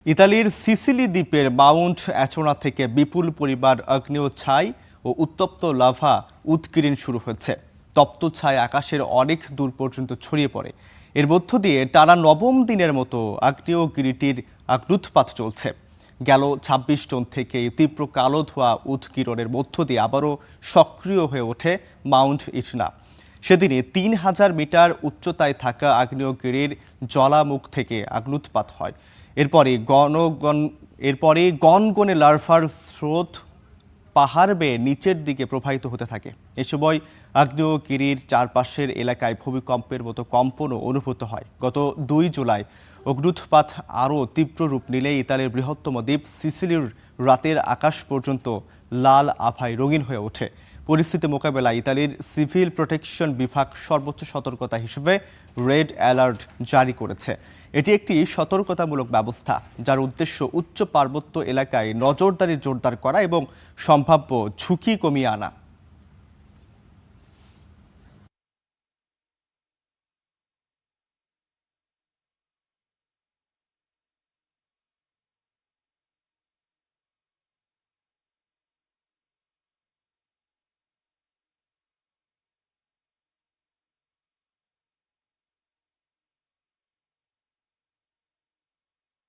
ইতালির সিসিলি দ্বীপের মাউন্ট অ্যাচোনা থেকে বিপুল পরিমাণ আগ্নেয় ছাই ও উত্তপ্ত লাভা উৎকিরণ শুরু হয়েছে। তপ্ত ছাই আকাশের অনেক দূর পর্যন্ত ছড়িয়ে পড়ে। এর মধ্য দিয়ে টানা নবম দিনের মতো আগ্নেয়গিরিটির অগ্ন্যুৎপাত চলছে। গেল ২৬ জুন থেকে তীব্র কালো ধোঁয়া উৎকিরণের মধ্য দিয়ে আবারও সক্রিয় হয়ে ওঠে মাউন্ট ইটনা। সেদিনে ৩,০০০ মিটার উচ্চতায় থাকা আগ্নেয়গিরির জলামুখ থেকে অগ্ন্যুৎপাত হয়। এরপরে গনগনে লার্ভার স্রোত পাহাড় বেয়ে নিচের দিকে প্রবাহিত হতে থাকে। এ সময় আগ্নেয়গিরির চারপাশের এলাকায় ভূমিকম্পের মতো কম্পনও অনুভূত হয়। গত ২ জুলাই অগ্ন্যুৎপাত আরও তীব্র রূপ নিলে ইতালির বৃহত্তম দ্বীপ সিসিলির রাতের আকাশ পর্যন্ত লাল আভায় রঙিন হয়ে ওঠে। পরিস্থিতি মোকাবেলায় ইতালির সিভিল প্রোটেকশন বিভাগ সর্বোচ্চ সতর্কতা হিসেবে রেড অ্যালার্ট জারি করেছে। এটি একটি সতর্কতামূলক ব্যবস্থা যার উদ্দেশ্য উচ্চ পার্বত্য এলাকায় নজরদারি জোরদার করা এবং সম্ভাব্য ঝুঁকি কমিয়ে আনা।